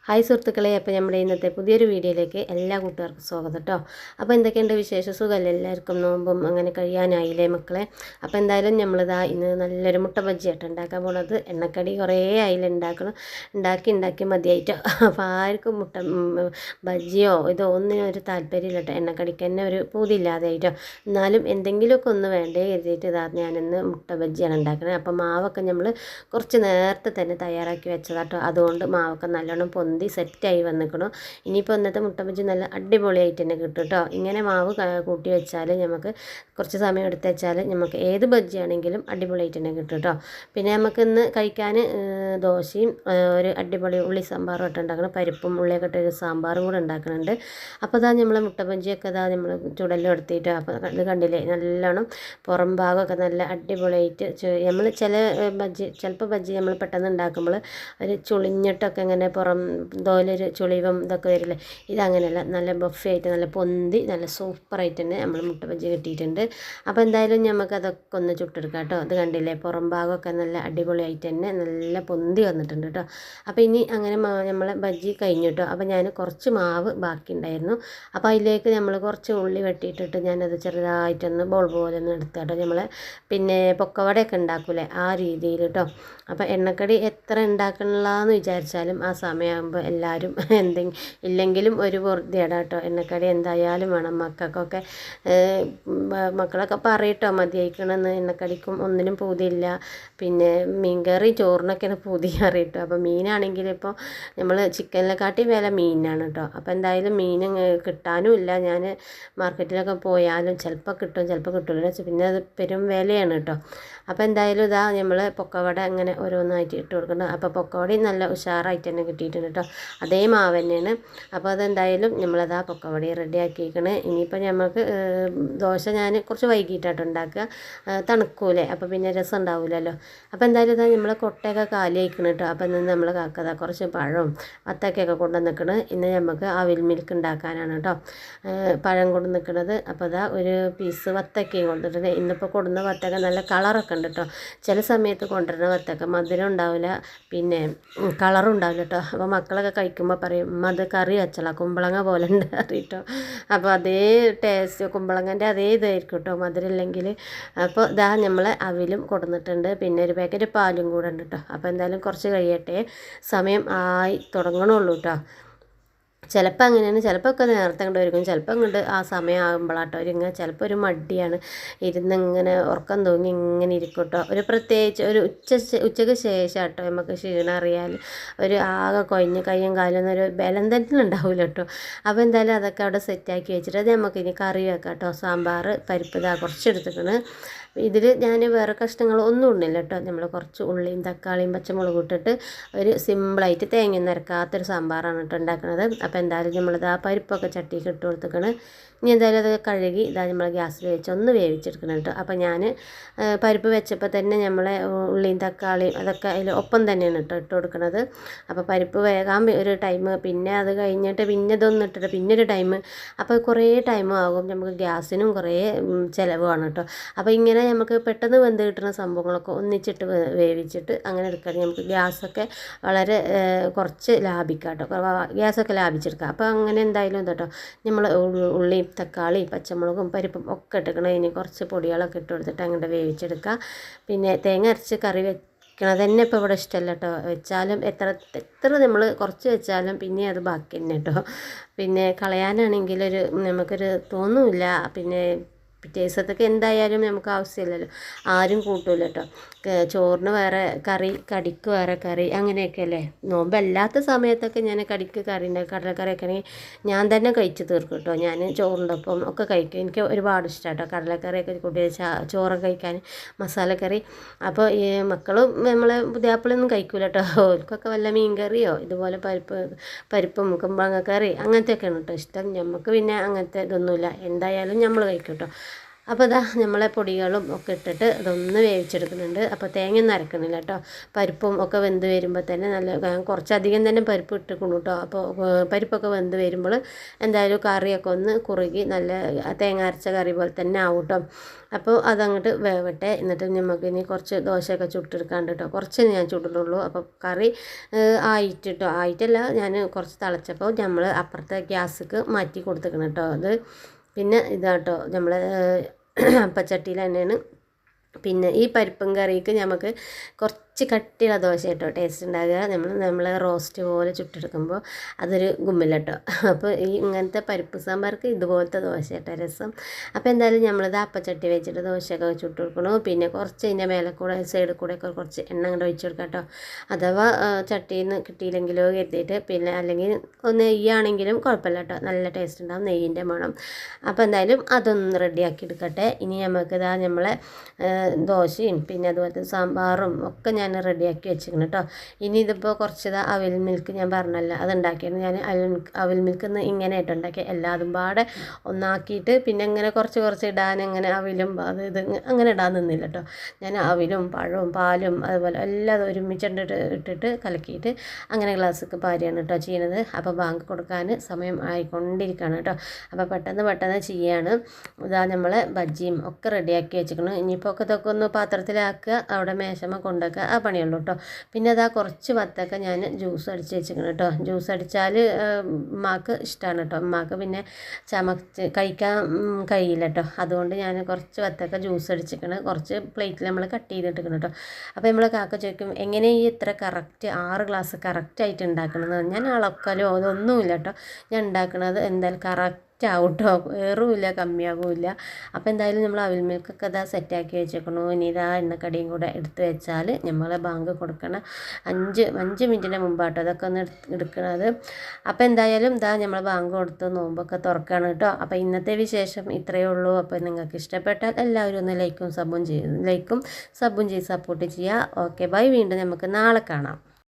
Hi സുഹൃത്തുക്കളെ, അപ്പോൾ നമ്മുടെ ഇന്നത്തെ പുതിയൊരു വീഡിയോയിലേക്ക് എല്ലാ കൂട്ടുകാർക്കും സ്വാഗതം കേട്ടോ. അപ്പോൾ എന്തൊക്കെയുണ്ട് വിശേഷ സുഖമല്ല? എല്ലാവർക്കും നോമ്പും അങ്ങനെ കഴിയാനായില്ലേ മക്കളെ? അപ്പോൾ എന്തായാലും നമ്മളിതാ ഇന്ന് നല്ലൊരു മുട്ട ബജ്ജിയായിട്ട് ഉണ്ടാക്കാൻ പോണത്. എണ്ണക്കടി കുറേ ആയില്ല ഉണ്ടാക്കി മതിയായിട്ടോ. അപ്പോൾ ആർക്കും ബജ്ജിയോ ഇതോ ഒന്നിനും ഒരു താല്പര്യമില്ല കേട്ടോ. എണ്ണക്കടിക്ക് തന്നെ ഒരു പൂതിയില്ലാതെ ആയിട്ടോ. എന്നാലും എന്തെങ്കിലുമൊക്കെ ഒന്ന് വേണ്ടേ കരുതിയിട്ട് ഇതാ ഞാനിന്ന് മുട്ട ബജ്ജിയാണ് ഉണ്ടാക്കുന്നത്. അപ്പോൾ മാവൊക്കെ നമ്മൾ കുറച്ച് നേരത്തെ തന്നെ തയ്യാറാക്കി വെച്ചതാട്ടോ. അതുകൊണ്ട് മാവൊക്കെ നല്ലോണം സെറ്റായി വന്നിക്കണു. ഇനിയിപ്പോൾ ഇന്നത്തെ മുട്ട ബജ്ജി നല്ല അടിപൊളിയായിട്ട് തന്നെ കിട്ടും കേട്ടോ. ഇങ്ങനെ മാവ് കൂട്ടി വെച്ചാൽ നമുക്ക് കുറച്ച് സമയം എടുത്ത് വെച്ചാൽ നമുക്ക് ഏത് ബജ്ജിയാണെങ്കിലും അടിപൊളിയായിട്ട് തന്നെ കിട്ടും കേട്ടോ. പിന്നെ നമുക്ക് ഇന്ന് കഴിക്കാൻ ദോശയും ഒരു അടിപൊളി ഉള്ളി സാമ്പാറും ഒക്കെ ഉണ്ടാക്കണം. പരിപ്പും ഉള്ളിയൊക്കെ ഇട്ടൊരു സാമ്പാറും കൂടെ ഉണ്ടാക്കുന്നുണ്ട്. അപ്പോൾ ഇതാ നമ്മൾ മുട്ട ബജ്ജിയൊക്കെ ഇതാ നമ്മൾ ചുടലും എടുത്തിട്ടോ. അപ്പോൾ ഇത് കണ്ടില്ലേ, നല്ലോണം പുറം ഭാഗമൊക്കെ നല്ല അടിപൊളിയായിട്ട് നമ്മൾ ചിലപ്പോൾ ബജ്ജി നമ്മൾ പെട്ടെന്ന് ഉണ്ടാക്കുമ്പോൾ ഒരു ചുളിഞ്ഞിട്ടൊക്കെ ഇങ്ങനെ പുറം തോലൊരു ചുളിവും ഇതൊക്കെ വരില്ലേ. ഇതങ്ങനെയല്ല, നല്ല ബഫായിട്ട് നല്ല പൊന്തി നല്ല സൂപ്പറായിട്ട് തന്നെ നമ്മൾ മുട്ട ബജ്ജി കിട്ടിയിട്ടുണ്ട്. അപ്പോൾ എന്തായാലും നമുക്ക് അതൊക്കെ ഒന്ന് ചുട്ടെടുക്കാം കേട്ടോ. അത് കണ്ടില്ലേ, പുറം ഭാഗമൊക്കെ നല്ല അടിപൊളിയായിട്ട് തന്നെ നല്ല പൊന്തി വന്നിട്ടുണ്ട് കേട്ടോ. അപ്പോൾ ഇനി അങ്ങനെ നമ്മളെ ബജ്ജി കഴിഞ്ഞു കേട്ടോ. അപ്പോൾ ഞാൻ കുറച്ച് മാവ് ബാക്കി ഉണ്ടായിരുന്നു. അപ്പോൾ അതിലേക്ക് നമ്മൾ കുറച്ച് ഉള്ളി വെട്ടിയിട്ടിട്ട് ഞാനത് ചെറുതായിട്ടൊന്ന് ബോൾ പോലെ ഒന്ന് എടുത്തു കേട്ടോ. നമ്മൾ പിന്നെ പൊക്കവടയൊക്കെ ഉണ്ടാക്കൂലേ ആ രീതിയിൽ കേട്ടോ. അപ്പോൾ എണ്ണക്കടി എത്ര ഉണ്ടാക്കണില്ലാന്ന് വിചാരിച്ചാലും ആ സമയമാകുമ്പോൾ എല്ലാവരും ഇല്ലെങ്കിലും ഒരു പൊറുതിയാണ് കേട്ടോ. എണ്ണക്കടി എന്തായാലും വേണം. മക്കൾക്കൊക്കെ മക്കളൊക്കെ പറയട്ടോ മതിയായിക്കണമെന്ന്. എണ്ണക്കടിക്കും ഒന്നിനും പൂതിയില്ല. പിന്നെ മീൻകറി ചോറിനൊക്കെയാണ് പൂതി അറിയട്ടോ. അപ്പോൾ മീനാണെങ്കിൽ ഇപ്പോൾ നമ്മൾ ചിക്കനിലെക്കാട്ടി വില മീനാണ് കേട്ടോ. അപ്പോൾ എന്തായാലും മീൻ കിട്ടാനും ഇല്ല. ഞാൻ മാർക്കറ്റിലൊക്കെ പോയാലും ചിലപ്പോൾ കിട്ടും ചിലപ്പോൾ കിട്ടില്ല. പിന്നെ അത് പെരും വിലയാണ് കേട്ടോ. അപ്പോൾ എന്തായാലും ഇതാ നമ്മൾ പൊക്കവട അങ്ങനെ ഓരോന്നായിട്ട് ഇട്ട് കൊടുക്കണം. അപ്പോൾ പൊക്കവടയും നല്ല ഉഷാറായിട്ട് തന്നെ കിട്ടിയിട്ടുണ്ട് കേട്ടോ. അതേ മാവ് തന്നെയാണ്. അപ്പോൾ അതെന്തായാലും നമ്മളതാ പൊക്കവട റെഡി ആക്കിയിരിക്കണേ. ഇനിയിപ്പോൾ നമുക്ക് ദോശ ഞാൻ കുറച്ച് വൈകിട്ടായിട്ട് ഉണ്ടാക്കുക, തണുക്കൂലേ, അപ്പോൾ പിന്നെ രസം ഉണ്ടാവില്ലല്ലോ. അപ്പോൾ എന്തായാലും ഇതാ നമ്മൾ കൊട്ടയൊക്കെ കാലി ആയിക്കണം കേട്ടോ. അപ്പോൾ ഇന്ന് നമ്മൾ കാക്കതാ കുറച്ച് പഴവും വത്തക്കയൊക്കെ കൊണ്ടു നിൽക്കണം. ഇന്ന് നമുക്ക് അവിൽ മിൽക്ക് ഉണ്ടാക്കാനാണ് കേട്ടോ പഴം കൊണ്ടു നിൽക്കുന്നത്. അപ്പോൾ അതാ ഒരു പീസ് വത്തക്കയും കൊണ്ടിട്ടുണ്ട്. ഇന്നിപ്പോൾ കൊടുന്ന വത്തക്ക നല്ല കളറൊക്കെ ഉണ്ട് കേട്ടോ. ചില സമയത്ത് കൊണ്ടുവരുന്ന വത്തക്ക മധുരം ഉണ്ടാവില്ല, പിന്നെ കളറും ഉണ്ടാവില്ല കേട്ടോ. അപ്പോൾ മക്കളൊക്കെ കഴിക്കുമ്പോൾ പറയും അത് കറി വെച്ചല കുമ്പളങ്ങ പോലെ ഉണ്ട് അറിയിട്ടോ. അപ്പോൾ അതേ ടേസ്റ്റ് കുമ്പളങ്ങൻ്റെ അതേ ഇതായിരിക്കും കേട്ടോ, മധുരം ഇല്ലെങ്കിൽ. അപ്പോൾ ഇതാ നമ്മൾ അവിലും കൊടുന്നിട്ടുണ്ട്. പിന്നെ ഒരു പാക്കറ്റ് പാലും കൂടെ ഉണ്ട് കേട്ടോ. അപ്പോൾ എന്തായാലും കുറച്ച് കഴിയട്ടെ, സമയം ആയി തുടങ്ങണുള്ളൂ കേട്ടോ. ചിലപ്പോൾ അങ്ങനെയാണ്, ചിലപ്പോൾ ഒക്കെ നേരത്തെ അങ്ങോട്ട് ഒരുങ്ങും, ചിലപ്പോൾ അങ്ങോട്ട് ആ സമയമാകുമ്പോഴാട്ടോ ഒരുങ്ങുക. ചിലപ്പോൾ ഒരു മടിയാണ്, ഇരുന്നിങ്ങനെ ഉറക്കം തൂങ്ങി ഇങ്ങനെ ഇരിക്കും കേട്ടോ. ഒരു പ്രത്യേകിച്ച് ഒരു ഉച്ചയ്ക്ക് ശേഷം കേട്ടോ നമുക്ക് ക്ഷീണം അറിയാൽ ഒരു ആകെ കൊഴിഞ്ഞ് കയ്യും കാലും ഒരു ബലം തന്നെ ഉണ്ടാവില്ല കേട്ടോ. അപ്പോൾ എന്തായാലും അതൊക്കെ അവിടെ സെറ്റാക്കി വെച്ചിട്ട് അത് നമുക്കിനി കറി വെക്കാം കേട്ടോ. സാമ്പാർ പരിപ്പ് ഇതാ കുറച്ചെടുത്തിക്കണ്. ഇതിൽ ഞാൻ വേറെ കഷ്ണങ്ങളൊന്നും ഇടുന്നില്ല കേട്ടോ. നമ്മൾ കുറച്ച് ഉള്ളിയും തക്കാളിയും പച്ചമുളകും ഇട്ടിട്ട് ഒരു സിമ്പിളായിട്ട് തേങ്ങ നിരക്കാത്തൊരു സാമ്പാറാണ് കേട്ടോ ഉണ്ടാക്കുന്നത്. അപ്പോൾ എന്തായാലും നമ്മളിത് ആ പരിപ്പൊക്കെ ചട്ടിക്ക് ഇട്ട് കൊടുത്തേക്കണ്. ഇനി എന്തായാലും അത് കഴുകി ഇതാ നമ്മൾ ഗ്യാസിൽ വെച്ച് ഒന്ന് വേവിച്ചെടുക്കണം കേട്ടോ. അപ്പോൾ ഞാൻ പരിപ്പ് വെച്ചപ്പോൾ തന്നെ നമ്മളെ ഉള്ളിയും തക്കാളിയും അതൊക്കെ അതിൽ ഒപ്പം തന്നെയാണ് ഇട്ട് കൊടുക്കുന്നത്. അപ്പോൾ പരിപ്പ് വേകാൻ ഒരു ടൈം, പിന്നെ അത് കഴിഞ്ഞിട്ട് പിന്നെ ഇതൊന്നും ഇട്ടിട്ട് പിന്നെ ഒരു ടൈം, അപ്പോൾ കുറേ ടൈമും ആകും. നമുക്ക് ഗ്യാസിനും കുറേ ചിലവാണ് കേട്ടോ. അപ്പോൾ ഇങ്ങനെ നമുക്ക് പെട്ടെന്ന് വെന്ത് കിട്ടുന്ന സംഭവങ്ങളൊക്കെ ഒന്നിച്ചിട്ട് വേവിച്ചിട്ട് അങ്ങനെ എടുക്കുകയാണെങ്കിൽ നമുക്ക് ഗ്യാസൊക്കെ വളരെ കുറച്ച് ലാഭിക്കാം കേട്ടോ. ഗ്യാസൊക്കെ ലാഭിച്ചെടുക്കാം. അപ്പോൾ അങ്ങനെ എന്തായാലും കേട്ടോ നമ്മൾ ഉള്ളിയും തക്കാളി പച്ചമുളകും പരിപ്പും ഒക്കെ ഇട്ടിക്കണം. ഇനി കുറച്ച് പൊടികളൊക്കെ ഇട്ട് കൊടുത്തിട്ട് അങ്ങോട്ട് വേവിച്ചെടുക്കുക. പിന്നെ തേങ്ങ അരച്ച് കറി വെക്കണത് തന്നെ ഇപ്പോൾ ഇവിടെ ഇഷ്ടമല്ല കേട്ടോ. വെച്ചാലും എത്ര നമ്മൾ കുറച്ച് വെച്ചാലും പിന്നെ അത് ബാക്കി തന്നെ കേട്ടോ. പിന്നെ കളയാനാണെങ്കിൽ നമുക്കൊരു തോന്നുമില്ല. പിന്നെ പിറ്റേ ദിവസത്തേക്ക് എന്തായാലും നമുക്ക് ആവശ്യമില്ലല്ലോ, ആരും കൂട്ടൂല കേട്ടോ. ചോറിന് വേറെ കറി, കടിക്ക് വേറെ കറി, അങ്ങനെയൊക്കെ അല്ലേ. നോമ്പല്ലാത്ത സമയത്തൊക്കെ ഞാൻ കടിക്ക് കറി ഉണ്ടാക്കും, കടലക്കറിയൊക്കെ ആണെങ്കിൽ ഞാൻ തന്നെ കഴിച്ച് തീർക്കും കേട്ടോ. ഞാൻ ചോറിൻ്റെ ഒപ്പം ഒക്കെ കഴിക്കും. എനിക്ക് ഒരുപാട് ഇഷ്ടമാണ് കേട്ടോ കടലക്കറിയൊക്കെ കൂട്ടി ചോറ് കഴിക്കാൻ, മസാലക്കറി. അപ്പോൾ ഈ മക്കളും നമ്മളെ പുതിയാപ്പിളൊന്നും കഴിക്കൂല കേട്ടോ. ഓർക്കൊക്കെ വല്ല മീൻ കറിയോ ഇതുപോലെ പരിപ്പും കുമ്പളങ്ങക്കറി അങ്ങനത്തെയൊക്കെയാണ് കേട്ടോ ഇഷ്ടം. നമുക്ക് പിന്നെ അങ്ങനത്തെ ഇതൊന്നുമില്ല, എന്തായാലും നമ്മൾ കഴിക്കും കേട്ടോ. അപ്പോൾ ഇതാ നമ്മളെ പൊടികളും ഒക്കെ ഇട്ടിട്ട് ഇതൊന്ന് വേവിച്ചെടുക്കുന്നുണ്ട്. അപ്പോൾ തേങ്ങയൊന്നും അരക്കണില്ല കേട്ടോ. പരിപ്പും ഒക്കെ വെന്ത് വരുമ്പോൾ തന്നെ കുറച്ചധികം തന്നെ പരിപ്പ് ഇട്ടിക്കണം കേട്ടോ. അപ്പോൾ പരിപ്പൊക്കെ വെന്ത് വരുമ്പോൾ എന്തായാലും കറിയൊക്കെ ഒന്ന് കുറുകി നല്ല തേങ്ങ അരച്ച കറി പോലെ തന്നെ ആവും കേട്ടോ. അപ്പോൾ അതങ്ങോട്ട് വേവട്ടെ. എന്നിട്ട് നമുക്ക് ഇനി കുറച്ച് ദോശയൊക്കെ ചുട്ടെടുക്കാണ്ട് കേട്ടോ. കുറച്ച് ഞാൻ ചുടുന്നുള്ളൂ. അപ്പോൾ കറി ആയിട്ടോ, ആയിട്ടല്ല, ഞാൻ കുറച്ച് തിളച്ചപ്പോൾ നമ്മൾ അപ്പുറത്തെ ഗ്യാസിക്ക് മാറ്റി കൊടുത്തേക്കണം കേട്ടോ. അത് പിന്നെ ഇതാട്ടോ നമ്മൾ അപ്പച്ചട്ടിയിൽ തന്നെയാണ്. പിന്നെ ഈ പരിപ്പും കറിക്ക് നമുക്ക് കുറച്ച് കട്ടിയുള്ള ദോശ കേട്ടോ ടേസ്റ്റ് ഉണ്ടാകുക. നമ്മൾ റോസ്റ്റ് പോലെ ചുട്ടെടുക്കുമ്പോൾ അതൊരു ഗുമ്മില്ല കേട്ടോ. അപ്പോൾ ഈ ഇങ്ങനത്തെ പരിപ്പ് സാമ്പാർക്ക് ഇതുപോലത്തെ ദോശ കേട്ടോ രസം. അപ്പോൾ എന്തായാലും നമ്മളിത് അപ്പച്ചട്ടി വെച്ചിട്ട് ദോശയൊക്കെ ചുട്ട് കൊടുക്കണം. പിന്നെ കുറച്ച് അതിൻ്റെ മേലെ കൂടെ സൈഡിൽ കൂടെ ഒക്കെ കുറച്ച് എണ്ണ അങ്ങോട്ട് ഒഴിച്ച് കൊടുക്കാം കേട്ടോ. അഥവാ ചട്ടിയിൽ നിന്ന് കിട്ടിയില്ലെങ്കിലോ കരുതിയിട്ട്, പിന്നെ അല്ലെങ്കിൽ നെയ്യാണെങ്കിലും കുഴപ്പമില്ല കേട്ടോ, നല്ല ടേസ്റ്റ് ഉണ്ടാകും നെയ്യിൻ്റെ മണം. അപ്പോൾ എന്തായാലും അതൊന്ന് റെഡിയാക്കി എടുക്കട്ടെ. ഇനി നമുക്കിതാ നമ്മളെ ദോശയും പിന്നെ അതുപോലത്തെ സാമ്പാറും ഒക്കെ ഞാൻ റെഡിയാക്കി വെച്ചിരിക്കണം കേട്ടോ. ഇനി ഇതിപ്പോൾ കുറച്ച് അവിൽ മിൽക്ക് ഞാൻ പറഞ്ഞല്ലോ, അതുണ്ടാക്കിയത് ഞാൻ അവിൽ മിൽക്ക് ഇങ്ങനെ ആയിട്ട് ഉണ്ടാക്കി എല്ലാതും പാടെ ഒന്നാക്കിയിട്ട് പിന്നെ ഇങ്ങനെ കുറച്ച് ഇടാൻ, അങ്ങനെ അവിലും അത് ഇത് അങ്ങനെ ഇടാൻ നിന്നില്ല കേട്ടോ. ഞാൻ അവിലും പഴവും പാലും അതുപോലെ എല്ലാം ഒരുമിച്ചിട്ട് ഇട്ടിട്ട് കലക്കിയിട്ട് അങ്ങനെ ഗ്ലാസ്സിക്ക് പാരിയാണ് കേട്ടോ ചെയ്യുന്നത്. അപ്പോൾ ബാങ്ക് കൊടുക്കാൻ സമയം ആയിക്കൊണ്ടിരിക്കുകയാണ് കേട്ടോ. അപ്പോൾ പെട്ടെന്ന് ചെയ്യാണ്. ഇതാ നമ്മളെ ബജ്ജിയും ഒക്കെ റെഡിയാക്കി വെച്ചിരിക്കണം. ഇനിയിപ്പോൾ ഒക്കെ ഇതൊക്കെ ഒന്ന് പാത്രത്തിലാക്കുക, അവിടെ മേശമ്മ കൊണ്ടുവയ്ക്കുക, ആ പണിയുള്ളൂ കേട്ടോ. പിന്നെ അതാ കുറച്ച് വത്തക്ക ഞാൻ ജ്യൂസ് അടിച്ച് വെച്ചിരിക്കണം കേട്ടോ. ജ്യൂസ് അടിച്ചാൽ ഉമ്മാക്ക് ഇഷ്ടമാണ് കേട്ടോ. ഉമ്മാക്ക് പിന്നെ കഴിക്കാൻ കഴിയില്ല കേട്ടോ. അതുകൊണ്ട് ഞാൻ കുറച്ച് വത്തക്ക ജ്യൂസ് അടിച്ചിരിക്കണം. കുറച്ച് പ്ലേറ്റിൽ നമ്മൾ കട്ട് ചെയ്തിട്ടിരിക്കണം കേട്ടോ. അപ്പോൾ നമ്മൾ കാക്ക ചോദിക്കും എങ്ങനെ ഈ ഇത്ര കറക്റ്റ് 6 ഗ്ലാസ് കറക്റ്റായിട്ട് ഉണ്ടാക്കണമെന്ന്. ഞാൻ അളക്കലോ അതൊന്നുമില്ല കേട്ടോ. ഞാൻ ഉണ്ടാക്കുന്നത് എന്തായാലും കറക്റ്റ് ആവും കേട്ടോ, ഏറുമില്ല കമ്മിയാകുമില്ല. അപ്പോൾ എന്തായാലും നമ്മൾ അവിൽ മിൽക്കൊക്കെ ഇതാ സെറ്റാക്കി വെച്ചേക്കണു. ഇനി ഇതാ എണ്ണക്കടിയും കൂടെ എടുത്ത് വെച്ചാൽ നമ്മളെ ബാങ്ക് കൊടുക്കണം 5 മിനിറ്റിന് മുമ്പാട്ടോ അതൊക്കെ ഒന്ന് എടുക്കണത്. അപ്പോൾ എന്തായാലും ഇതാ നമ്മൾ ബാങ്ക് കൊടുത്ത് നോമ്പൊക്കെ തുറക്കുകയാണ് കേട്ടോ. അപ്പോൾ ഇന്നത്തെ വിശേഷം ഇത്രയേ ഉള്ളൂ. അപ്പോൾ നിങ്ങൾക്ക് ഇഷ്ടപ്പെട്ടാൽ എല്ലാവരും ഒന്ന് ലൈക്കും സബും ചെയ്ത് സപ്പോർട്ട് ചെയ്യുക. ഓക്കെ ബൈ, വീണ്ടും നമുക്ക് നാളെ കാണാം.